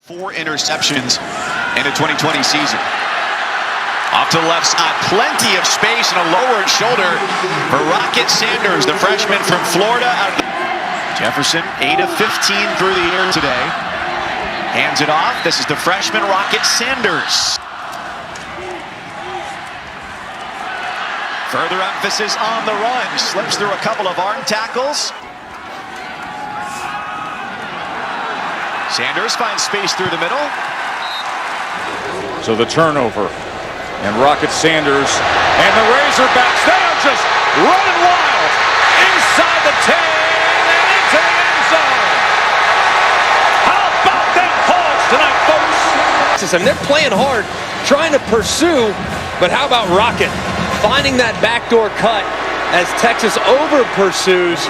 4 interceptions in a 2020 season. Off to the left side, plenty of space and a lowered shoulder for Rocket Sanders, the freshman from Florida. Jefferson, 8 of 15 through the air today. Hands it off. This is the freshman Rocket Sanders. Further emphasis on the run. Slips through a couple of arm tackles. Sanders finds space through the middle. So the turnover. And Rocket Sanders and the Razorbacks, they are just running wild. Inside the 10 and into the end zone. How about them Hogs tonight, folks? And they're playing hard, trying to pursue, but how about Rocket finding that backdoor cut as Texas over pursues,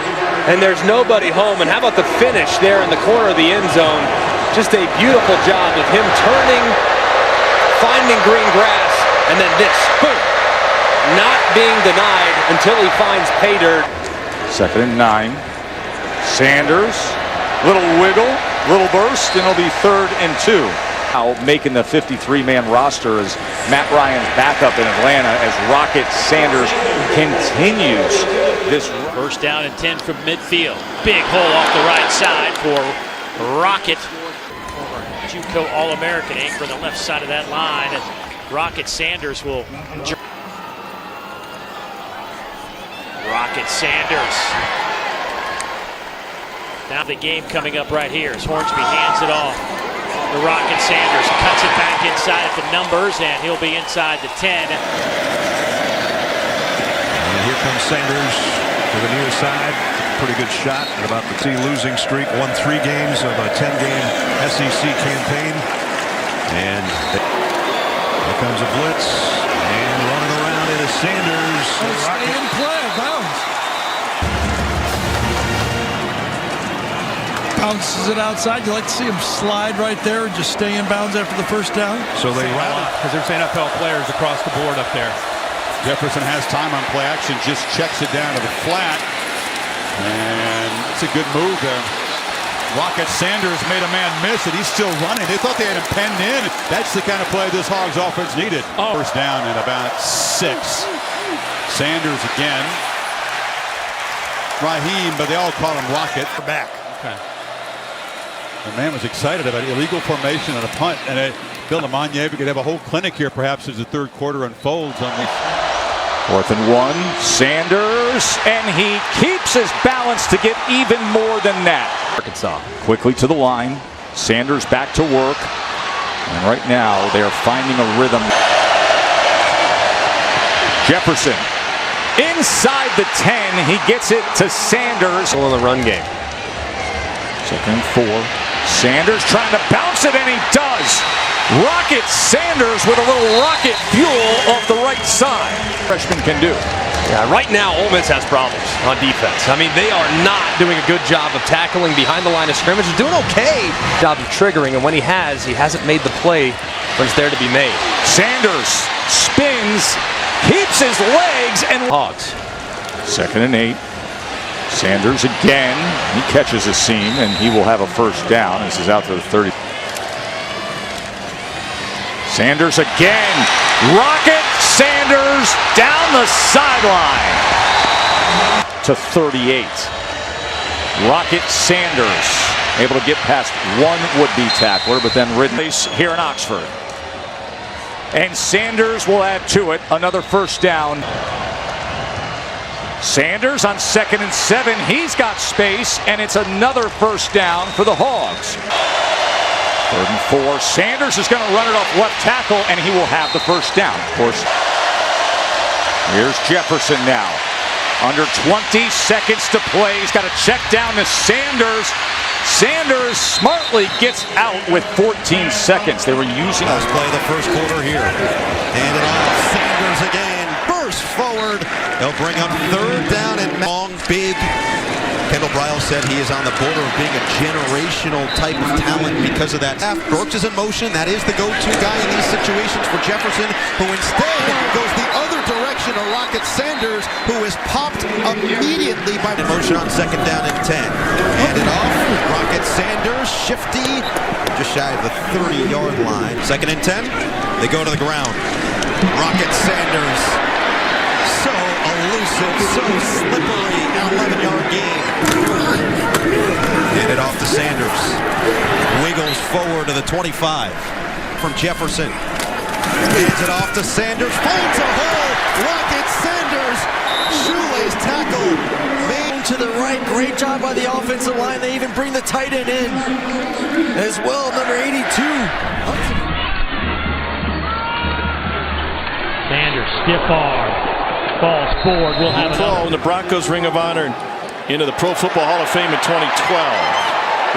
and there's nobody home. And how about the finish there in the corner of the end zone? Just a beautiful job of him turning, finding green grass, and then this, boom, not being denied until he finds pay dirt. 2nd and 9. Sanders, little wiggle, little burst, and it'll be 3rd and 2. Now making the 53-man roster as Matt Ryan's backup in Atlanta as Rocket Sanders continues this. 1st down and 10 from midfield. Big hole off the right side for Rocket. Former JUCO All-American anchor on the left side of that line. Rocket Sanders will. Rocket Sanders. Now the game coming up right here as Hornsby hands it off. The Rocket Sanders cuts it back inside at the numbers, and he'll be inside the 10. And here comes Sanders to the near side. Pretty good shot at about the losing streak. Won 3 games of a 10-game SEC campaign. And here comes a blitz. And running around it is Sanders. Stay in play, bounce. Bounces it outside. You like to see him slide right there and just stay in bounds after the 1st down. So they rally because there's NFL players across the board up there. Jefferson has time on play action, just checks it down to the flat. And it's a good move there. Rocket Sanders made a man miss it. He's still running. They thought they had him penned in. That's the kind of play this Hogs offense needed. 1st down and about 6. Sanders again. Raheim, but they all call him Rocket. back. Okay. The man was excited about illegal formation and a punt. And Bill Lamagna, we could have a whole clinic here perhaps as the 3rd quarter unfolds on the 4th and 1. Sanders, and he keeps his balance to get even more than that. Arkansas Quickly to the line. Sanders back to work. And right now they are finding a rhythm. Jefferson inside the 10. He gets it to Sanders. in the run game. 2nd and 4. Sanders trying to bounce it, and he does. Rocket Sanders with a little rocket fuel off the right side. Freshman can do. Yeah, right now Ole Miss has problems on defense. I mean, they are not doing a good job of tackling behind the line of scrimmage. He's doing okay job of triggering, and when he hasn't made the play when it's there to be made. Sanders spins, keeps his legs, and Hogs. 2nd and 8. Sanders again. He catches a seam, and he will have a 1st down. This is out to the 30. Sanders again. Rocket Sanders down the sideline to 38. Rocket Sanders able to get past one would-be tackler, but then ridden here in Oxford. And Sanders will add to it another 1st down. Sanders on 2nd and 7. He's got space, and it's another 1st down for the Hogs. 3rd and 4. Sanders is going to run it off left tackle, and he will have the 1st down. Of course, here's Jefferson now. Under 20 seconds to play. He's got to check down to Sanders. Sanders smartly gets out with 14 seconds. They were using. Let's play the 1st quarter here. Hand it off. Sanders again. Burst forward. They'll bring up 3rd down and long, big. Kendall Briles said he is on the border of being a generational type of talent because of that. Brooks is in motion. That is the go-to guy in these situations for Jefferson, who instead goes the other direction. interception of Rocket Sanders, who is popped immediately by motion on 2nd down and 10. Hand it off. Rocket Sanders, shifty, just shy of the 30-yard line. 2nd and 10. They go to the ground. Rocket Sanders, so elusive, so slippery. An 11-yard gain. Hand it off to Sanders. Wiggles forward to the 25 from Jefferson. Hands it off to Sanders. Finds a hole. Rocket Sanders. Shoelace tackle. Made to the right. Great job by the offensive line. They even bring the tight end in as well. Number 82. Sanders, stiff arm. Falls forward. We'll have another. In the Broncos Ring of Honor into the Pro Football Hall of Fame in 2012.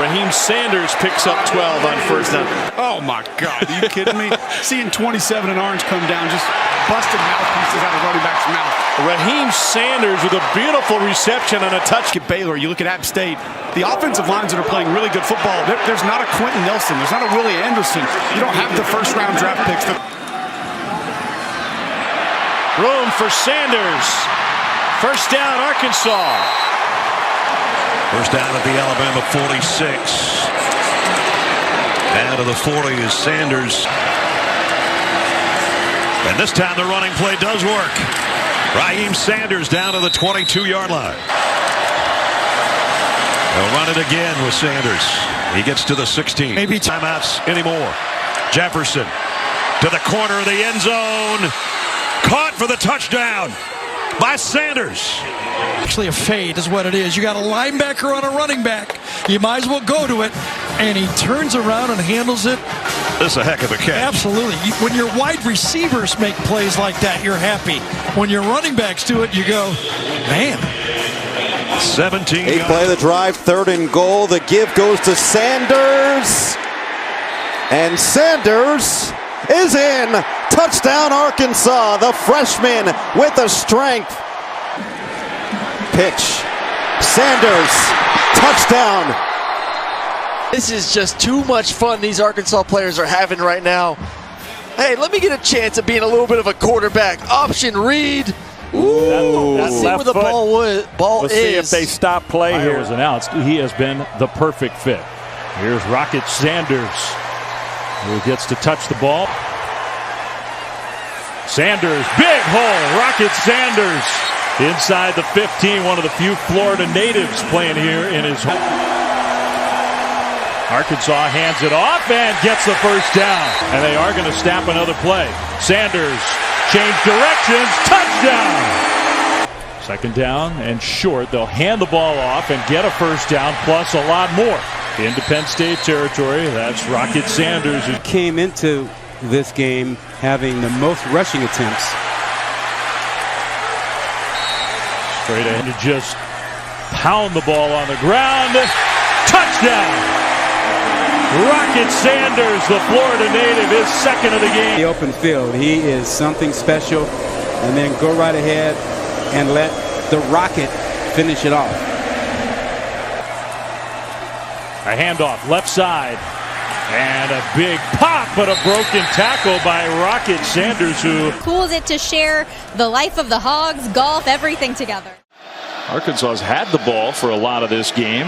Raheim Sanders picks up 12 on 1st down. Oh my God, are you kidding me? Seeing 27 and orange come down, just busted mouthpieces out of running back's mouth. Raheim Sanders with a beautiful reception on a touch. Look at Baylor, you look at App State, the offensive lines that are playing really good football, there's not a Quentin Nelson, there's not a Willie Anderson. You don't have the 1st-round draft picks. Room for Sanders. 1st down, Arkansas. 1st down at the Alabama 46. Down to the 40 is Sanders. And this time the running play does work. Raheim Sanders down to the 22-yard line. They'll run it again with Sanders. He gets to the 16. Maybe timeouts anymore. Jefferson to the corner of the end zone. Caught for the touchdown by Sanders. Actually, a fade is what it is. You got a linebacker on a running back. You might as well go to it. And he turns around and handles it. This is a heck of a catch. Absolutely. When your wide receivers make plays like that, you're happy. When your running backs do it, you go, man. 17. They play the drive, 3rd and goal. The give goes to Sanders. And Sanders is in. Touchdown, Arkansas. The freshman with the strength. Pitch. Sanders. Touchdown. This is just too much fun these Arkansas players are having right now. Hey, let me get a chance at being a little bit of a quarterback. Option read. Ooh, let's see where the ball is. Let's see if they stop play here. Was announced. He has been the perfect fit. Here's Rocket Sanders, who gets to touch the ball. Sanders, big hole. Rocket Sanders inside the 15. One of the few Florida natives playing here in his home. Arkansas hands it off and gets the 1st down. And they are going to snap another play. Sanders change directions. Touchdown. 2nd down and short. They'll hand the ball off and get a 1st down plus a lot more. Into Penn State territory. That's Rocket Sanders. Who came into this game having the most rushing attempts. Straight ahead to just pound the ball on the ground. Touchdown. Rocket Sanders, the Florida native, is 2nd of the game. The open field, he is something special. And then go right ahead and let the Rocket finish it off. A handoff, left side. And a big pop, but a broken tackle by Rocket Sanders, who cools it to share the life of the Hogs, golf, everything together. Arkansas's had the ball for a lot of this game.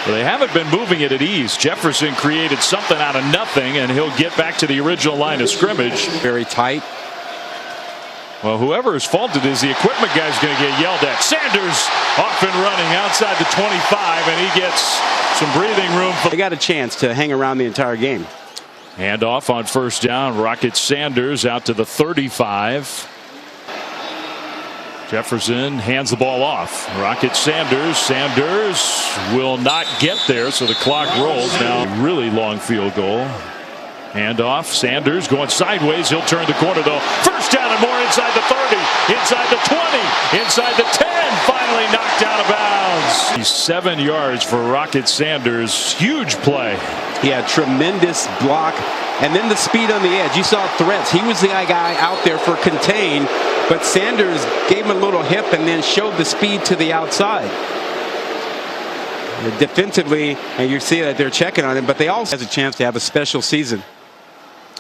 But they haven't been moving it at ease. Jefferson created something out of nothing, and he'll get back to the original line of scrimmage. Very tight. Well, whoever's fault it is, the equipment guy's going to get yelled at. Sanders off and running outside the 25, and he gets some breathing room. They got a chance to hang around the entire game. Handoff on 1st down. Rocket Sanders out to the 35. Jefferson hands the ball off. Rocket Sanders. Sanders will not get there, so the clock rolls. Now really long field goal. Handoff. Sanders going sideways. He'll turn the corner, though. 1st down and more inside the 30, inside the 20, inside the 10. Finally knocked out of bounds. He's 7 yards for Rocket Sanders. Huge play. He had tremendous block. And then the speed on the edge. You saw threats. He was the guy out there for contain. But Sanders gave him a little hip and then showed the speed to the outside. Defensively, and you see that they're checking on him, but they also has a chance to have a special season.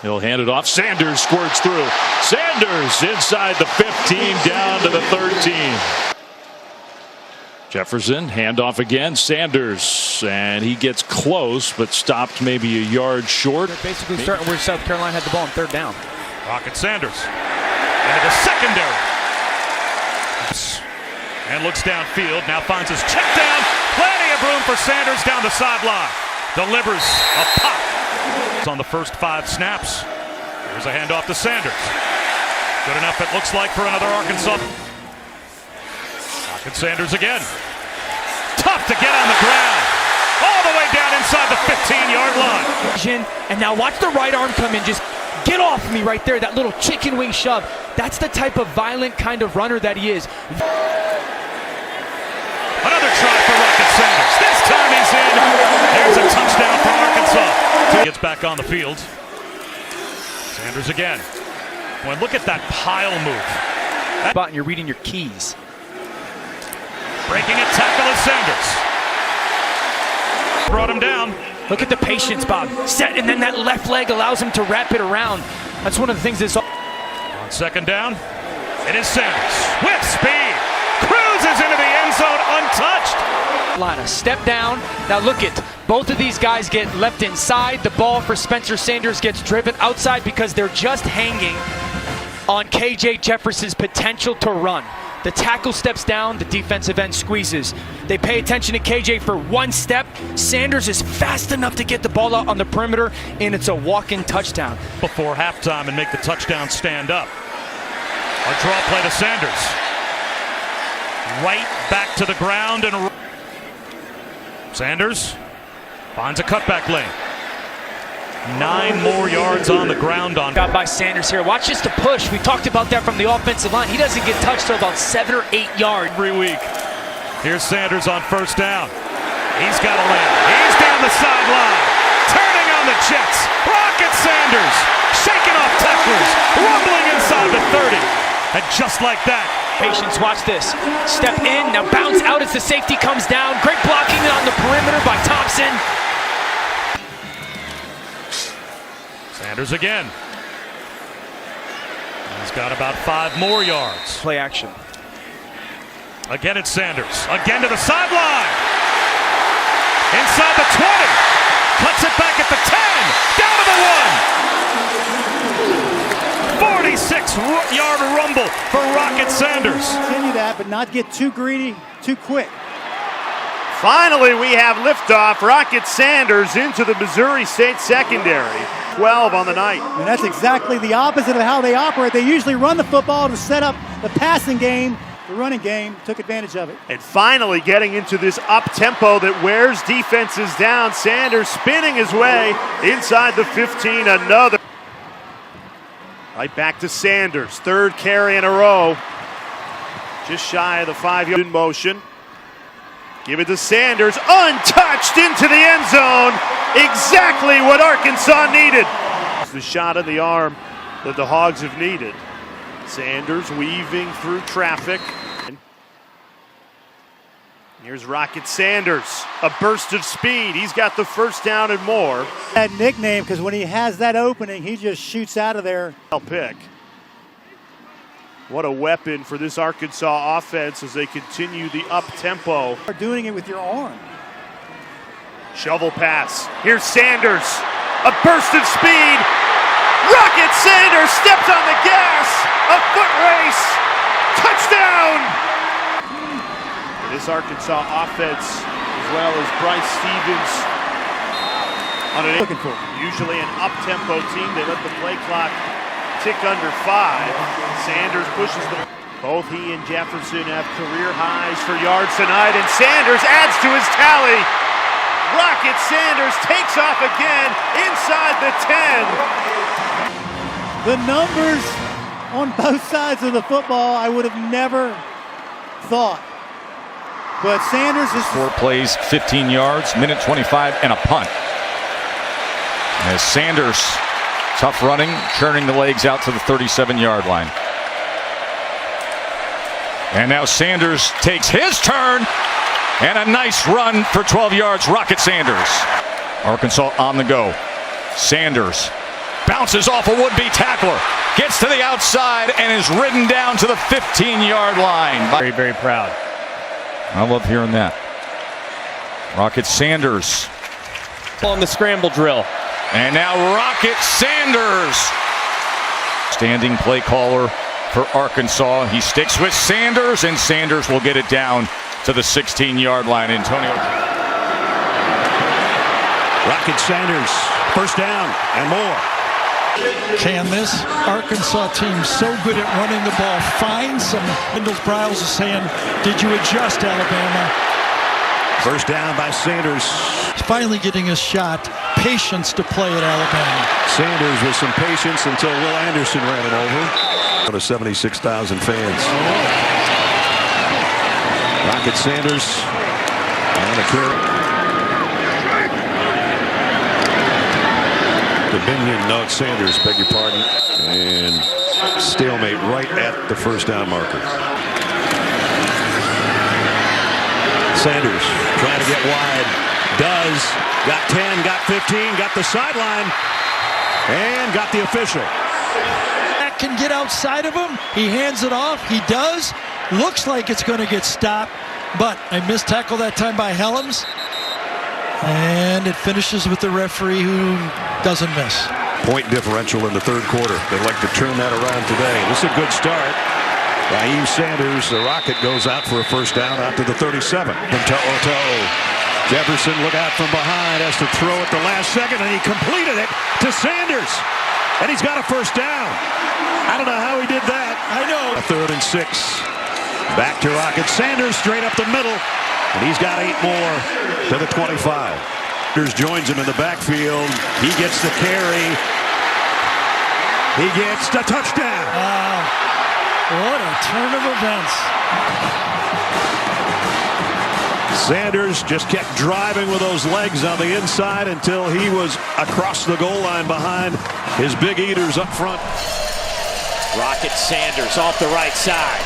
He'll hand it off. Sanders squirts through. Sanders inside the 15, down to the 13. Jefferson, handoff again. Sanders, and he gets close, but stopped maybe a yard short. They're basically starting where South Carolina had the ball on third down. Rocket Sanders into the secondary. And looks downfield. Now finds his check down. Plenty of room for Sanders down the sideline. Delivers a pop. It's on the first 5 snaps. Here's a handoff to Sanders. Good enough, it looks like, for another Arkansas. Rocket Sanders again. Tough to get on the ground. All the way down inside the 15-yard line. And now watch the right arm come in. Just get off me right there. That little chicken wing shove. That's the type of violent kind of runner that he is. Another try for Rocket Sanders. This time he's in. There's a touchdown for Arkansas. Gets back on the field. Sanders again. Boy, look at that pile move. Spot and you're reading your keys. Breaking a tackle is Sanders. Brought him down. Look at the patience, Bob. Set, and then that left leg allows him to wrap it around. That's one of the things that's... On second down, it is Sanders with speed. Cruises into the end zone untouched. Step down. Now look at both of these guys get left inside. The ball for Spencer Sanders gets driven outside because they're just hanging on KJ Jefferson's potential to run. The tackle steps down, the defensive end squeezes. They pay attention to KJ for one step. Sanders is fast enough to get the ball out on the perimeter, and it's a walk-in touchdown. Before halftime and make the touchdown stand up. A draw play to Sanders. Right back to the ground, and Sanders finds a cutback lane. 9 more yards on the ground on. Got by Sanders here. Watch just the push. We talked about that from the offensive line. He doesn't get touched till about 7 or 8 yards. Every week. Here's Sanders on first down. He's got to land. He's down the sideline. Turning on the Jets. Rocket Sanders. Shaking off tacklers. Rumbling inside the 30. And just like that. Patience, watch this. Step in, now bounce out as the safety comes down. Great blocking on the perimeter by Thompson. Sanders again. He's got about 5 more yards. Play action. Again it's Sanders. Again to the sideline. Inside the 20. Cuts it back at the 10. Down to the 1. 46-yard rumble for Rocket Sanders. Continue that, but not get too greedy, too quick. Finally, we have liftoff. Rocket Sanders into the Missouri State secondary. 12 on the night. And that's exactly the opposite of how they operate. They usually run the football to set up the passing game. The running game took advantage of it. And finally getting into this up-tempo that wears defenses down. Sanders spinning his way inside the 15. Another. Right back to Sanders. 3rd carry in a row. Just shy of the 5-yard in motion. Give it to Sanders, untouched into the end zone. Exactly what Arkansas needed. The shot in the arm that the Hogs have needed. Sanders weaving through traffic. Here's Rocket Sanders, a burst of speed. He's got the first down and more. That nickname, because when he has that opening, he just shoots out of there. Pick. What a weapon for this Arkansas offense as they continue the up-tempo. You're doing it with your arm. Shovel pass. Here's Sanders. A burst of speed. Rocket Sanders steps on the gas. A foot race. Touchdown! This Arkansas offense, as well as Bryce Stevens, on an usually an up-tempo team. They let the play clock tick under 5. Sanders pushes them. Both he and Jefferson have career highs for yards tonight, and Sanders adds to his tally. Rocket Sanders takes off again inside the 10. The numbers on both sides of the football, I would have never thought. But Sanders is 4 plays, 15 yards, minute 25, and a punt. As Sanders, tough running, churning the legs out to the 37-yard line. And now Sanders takes his turn, and a nice run for 12 yards, Rocket Sanders. Arkansas on the go. Sanders bounces off a would-be tackler, gets to the outside, and is ridden down to the 15-yard line. Very, very proud. I love hearing that. Rocket Sanders on the scramble drill. And now Rocket Sanders. Standing play caller for Arkansas. He sticks with Sanders, and Sanders will get it down to the 16-yard line. Antonio. Rocket Sanders, first down and more. Can this Arkansas team, so good at running the ball, find some? Bryles is saying, did you adjust, Alabama? First down by Sanders. He's finally getting a shot. Patience to play at Alabama. Sanders with some patience until Will Anderson ran it over. To 76,000 fans. Rocket Sanders on the carry. Sanders, beg your pardon, and stalemate right at the first down marker. Sanders trying to get wide, does, got 10, got 15, got the sideline, and got the official. That can get outside of him, he hands it off, he does, looks like it's going to get stopped, but a missed tackle that time by Helms, and it finishes with the referee who doesn't miss. Point differential in the third quarter. They'd like to turn that around today. This is a good start. Raheim Sanders, the Rocket, goes out for a first down out to the 37. From toe-to-toe. Jefferson, look out from behind, has to throw at the last second, and he completed it to Sanders. And he's got a first down. I don't know how he did that. I know. A 3rd and 6. Back to Rocket Sanders, straight up the middle. And he's got 8 more to the 25. Joins him in the backfield. He gets the carry. He gets the touchdown. What a turn of events. Sanders just kept driving with those legs on the inside until he was across the goal line behind his big eaters up front. Rocket Sanders off the right side.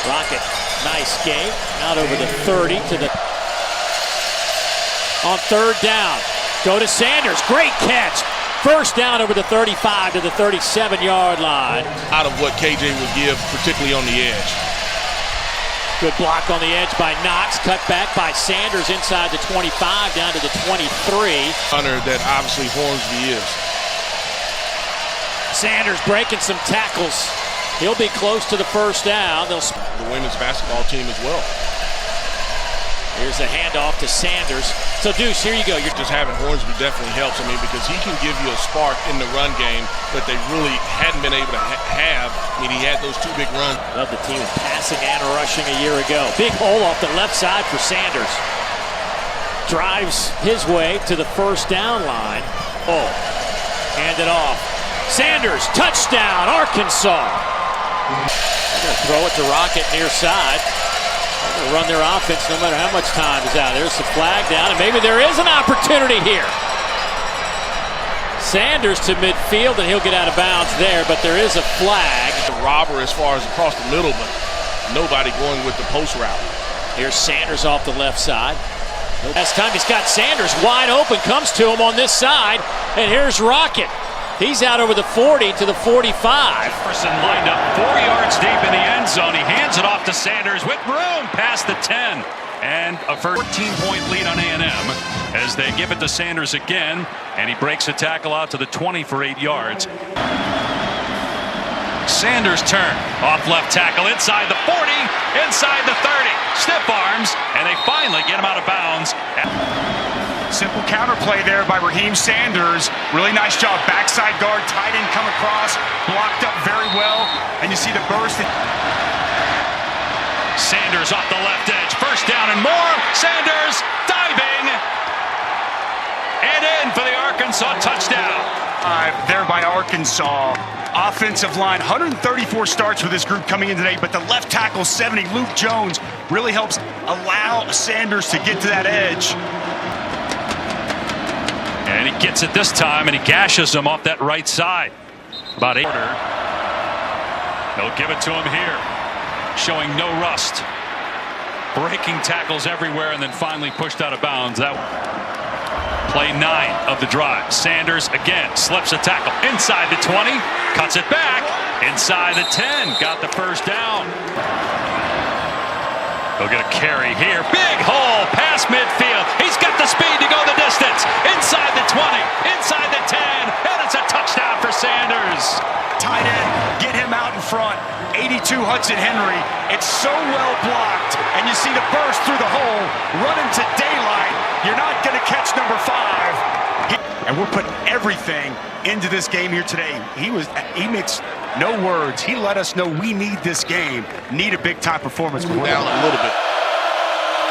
Rocket, nice game. Out over the 30 to the... On third down, go to Sanders, great catch. First down over the 35 to the 37-yard line. Out of what KJ would give, particularly on the edge. Good block on the edge by Knox, cut back by Sanders inside the 25 down to the 23. Hunter that obviously Hornsby is. Sanders breaking some tackles. He'll be close to the first down. They'll... The women's basketball team as well. Here's a handoff to Sanders. So Deuce, here you go. You're just having Hornsby definitely helps. I mean, because he can give you a spark in the run game that they really hadn't been able to have. I mean, he had those 2 big runs. Love the team passing and rushing a year ago. Big hole off the left side for Sanders. Drives his way to the first down line. Oh, hand it off. Sanders, touchdown, Arkansas. They're going to throw it to Rocket near side. They're going to run their offense no matter how much time is out. There's the flag down, and maybe there is an opportunity here. Sanders to midfield, and he'll get out of bounds there, but there is a flag. The robber as far as across the middle, but nobody going with the post route. Here's Sanders off the left side. Last time he's got Sanders wide open, comes to him on this side, and here's Rocket. He's out over the 40 to the 45. Jefferson lined up 4 yards deep in the end zone. He hands it off to Sanders with room past the 10. And a 14-point lead on A&M as they give it to Sanders again. And he breaks a tackle out to the 20 for 8 yards. Sanders turn off left tackle inside the 40, inside the 30. Stiff arms, and they finally get him out of bounds. Simple counterplay there by Raheim Sanders. Really nice job. Backside guard, tight end come across, blocked up very well, and you see the burst. Sanders off the left edge. First down and more. Sanders diving. And in for the Arkansas touchdown. There by Arkansas. Offensive line, 134 starts for this group coming in today, but the left tackle, 70, Luke Jones, really helps allow Sanders to get to that edge. And he gets it this time, and he gashes him off that right side. About 8. They'll give it to him here, showing no rust. Breaking tackles everywhere, and then finally pushed out of bounds. That Play 9 of the drive. Sanders again slips a tackle inside the 20, cuts it back inside the 10, got the first down. He'll get a carry here. Big hole past midfield. He's got the speed to go the distance. Inside the 20, inside the 10, and it's a touchdown for Sanders. Tight end, get him out in front. 82 Hudson Henry. It's so well blocked, and you see the burst through the hole, run into daylight. You're not going to catch number 5. And we're putting everything into this game here today. He makes no words. He let us know we need this game. Need a big time performance. Down a little bit.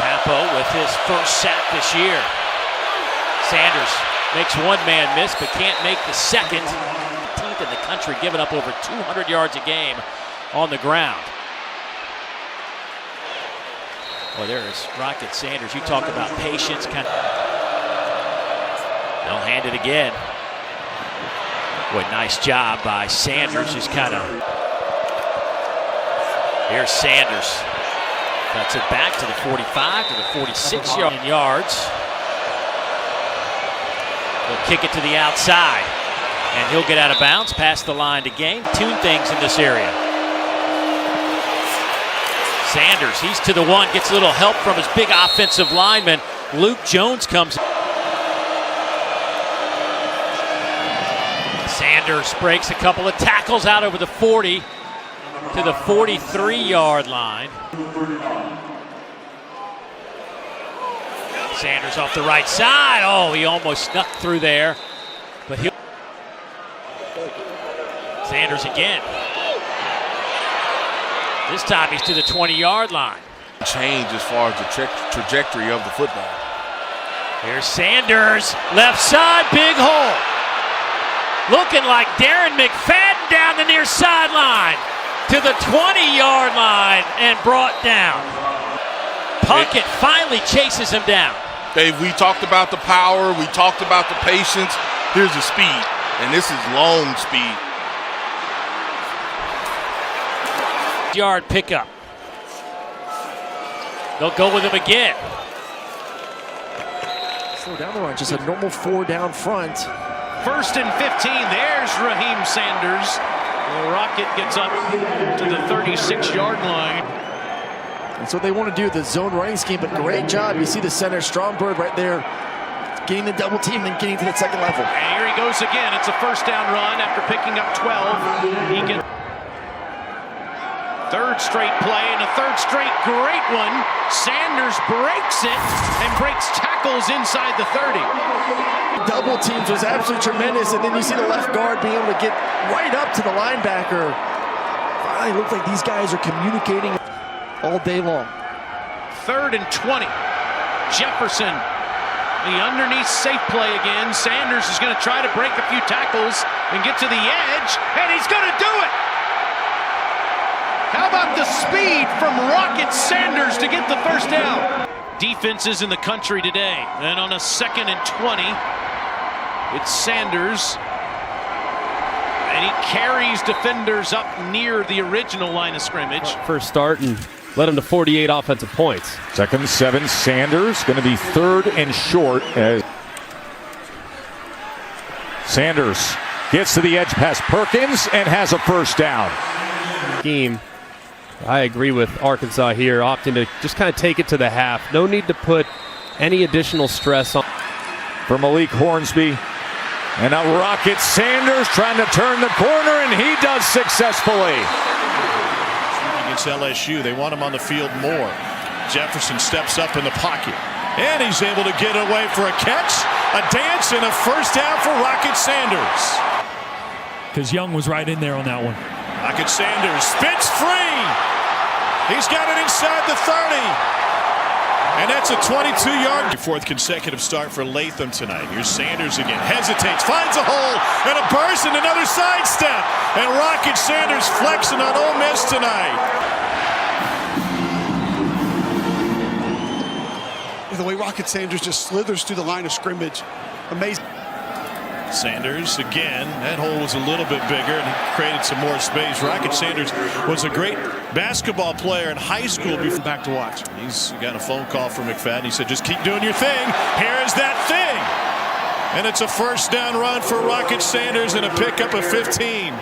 Campo with his first sack this year. Sanders makes one man miss, but can't make the second. 15th in the country, giving up over 200 yards a game on the ground. Well, there's Rocket Sanders. You talk about patience. They'll hand it again. Boy, nice job by Sanders. Just kind of. Here's Sanders. Cuts it back to the 45, to the 46 yards. He'll kick it to the outside. And he'll get out of bounds past the line to gain. Tune things in this area. Sanders, he's to the one, gets a little help from his big offensive lineman. Luke Jones comes. Sanders breaks a couple of tackles out over the 40 to the 43-yard line. Sanders off the right side. Oh, he almost snuck through there. But Sanders again. This time he's to the 20-yard line. Change as far as the trajectory of the football. Here's Sanders, left side, big hole. Looking like Darren McFadden down the near sideline to the 20-yard line and brought down. Puckett finally chases him down. Dave, we talked about the power, we talked about the patience. Here's the speed, and this is long speed. Yard pickup. They'll go with him again. Slow down the run, just a normal 4 down front. 1st and 15, there's Raheim Sanders. The Rocket gets up to the 36-yard line. That's what they want to do, the zone running scheme, but great job. You see the center, Strongbird right there, getting the double team and getting to that second level. And here he goes again. It's a 1st down run after picking up 12. He gets 3rd straight play and a 3rd straight great one. Sanders breaks it and breaks tackles inside the 30. Double teams was absolutely tremendous, and then you see the left guard being able to get right up to the linebacker. Finally, looks like these guys are communicating all day long. 3rd and 20. Jefferson, the underneath safe play again. Sanders is going to try to break a few tackles and get to the edge, and he's going to do it. How about the speed from Rocket Sanders to get the 1st down? Defenses in the country today. And on a 2nd and 20, it's Sanders. And he carries defenders up near the original line of scrimmage. First start and led him to 48 offensive points. 2nd and 7, Sanders going to be 3rd and short as Sanders gets to the edge past Perkins and has a 1st down. Scheme. I agree with Arkansas here, opting to just kind of take it to the half. No need to put any additional stress on. For Malik Hornsby. And now Rocket Sanders trying to turn the corner, and he does successfully. Against LSU, they want him on the field more. Jefferson steps up in the pocket, and he's able to get away for a catch, a dance, and a 1st down for Rocket Sanders. Because Young was right in there on that one. Rocket Sanders spins free. He's got it inside the 30. And that's a 22-yard. 4th consecutive start for Latham tonight. Here's Sanders again. Hesitates, finds a hole, and a burst, and another sidestep. And Rocket Sanders flexing on Ole Miss tonight. The way Rocket Sanders just slithers through the line of scrimmage. Amazing. Sanders again. That hole was a little bit bigger and created some more space. Rocket Sanders was a great basketball player in high school before back to watch. He's got a phone call from McFadden. He said, just keep doing your thing. Here is that thing. And it's a first down run for Rocket Sanders and a pickup of 15.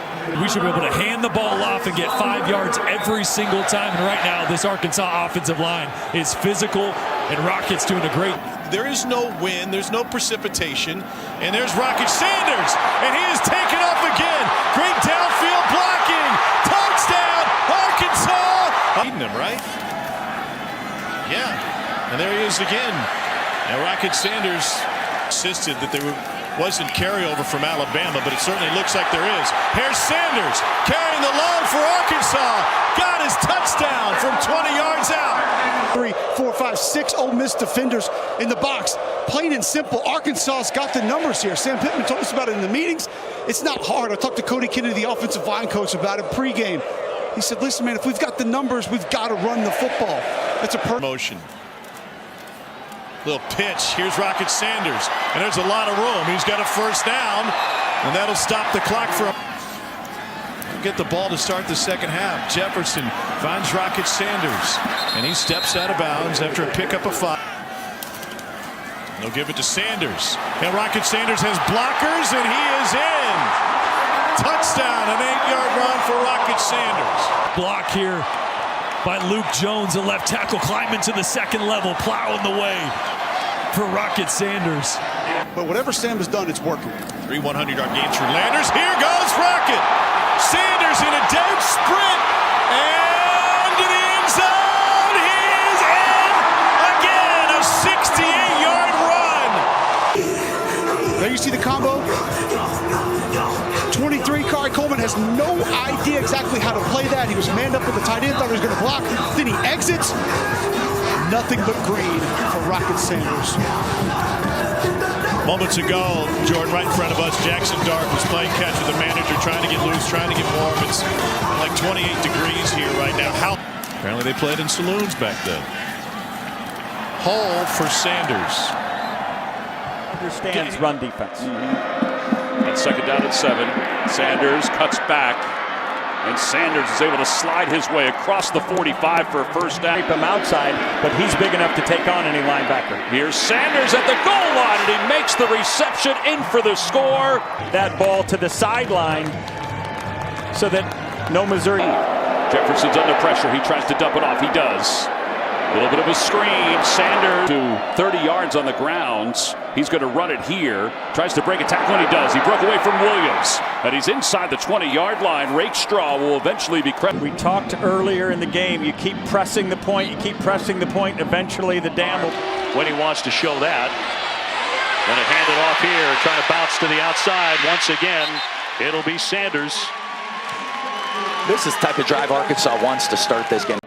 We should be able to hand the ball off and get 5 yards every single time. And right now, this Arkansas offensive line is physical, and Rocket's doing a great. There is no wind, there's no precipitation, and there's Rocket Sanders, and he is taken off again. Great downfield blocking. Touchdown, Arkansas. Beating him, right? Yeah, and there he is again. And Rocket Sanders insisted that there wasn't carryover from Alabama, but it certainly looks like there is. Here's Sanders carrying the load for Arkansas. Got his touchdown from 20 yards out. 3, 4, 5, 6 Ole Miss defenders in the box. Plain and simple, Arkansas's got the numbers here. Sam Pittman told us about it in the meetings. It's not hard. I talked to Cody Kennedy, the offensive line coach, about it pregame. He said, listen, man, if we've got the numbers, we've got to run the football. That's a motion. Little pitch. Here's Rocket Sanders. And there's a lot of room. He's got a first down. And that'll stop the clock for him. Get the ball to start the second half. Jefferson finds Rocket Sanders. And he steps out of bounds after a pickup of 5. They'll give it to Sanders. And Rocket Sanders has blockers, and he is in. Touchdown, an 8-yard run for Rocket Sanders. Block here by Luke Jones, a left tackle, climbing to the second level, plowing the way for Rocket Sanders. But whatever Sam has done, it's working. 3 100-yard gains for Landers. Here goes Rocket. Sanders in a dead sprint. And to the end zone. He is in again. A 68-yard run. There you see the combo. 23, Kari Coleman has no idea exactly how to play that. He was manned up with the tight end, thought he was going to block. Then he exits. Nothing but green for Rocket Sanders. Moments ago, Jordan, right in front of us, Jackson Dart was playing catch with the manager, trying to get loose, trying to get warm. It's like 28 degrees here right now. Apparently they played in saloons back then. Hole for Sanders. Understands run defense. That's second down at 7. Sanders cuts back, and Sanders is able to slide his way across the 45 for a first down. Keep him outside, but he's big enough to take on any linebacker. Here's Sanders at the goal line, and he makes the reception in for the score. That ball to the sideline so that no Missouri. Jefferson's under pressure. He tries to dump it off. He does. A little bit of a screen. Sanders to 30 yards on the grounds. He's going to run it here. Tries to break a tackle, and he does. He broke away from Williams. And he's inside the 20-yard line. Rakestraw will eventually be credited. We talked earlier in the game. You keep pressing the point. You keep pressing the point. Eventually the dam will. When he wants to show that. Going to hand it off here. Trying to bounce to the outside. Once again, it'll be Sanders. This is the type of drive Arkansas wants to start this game.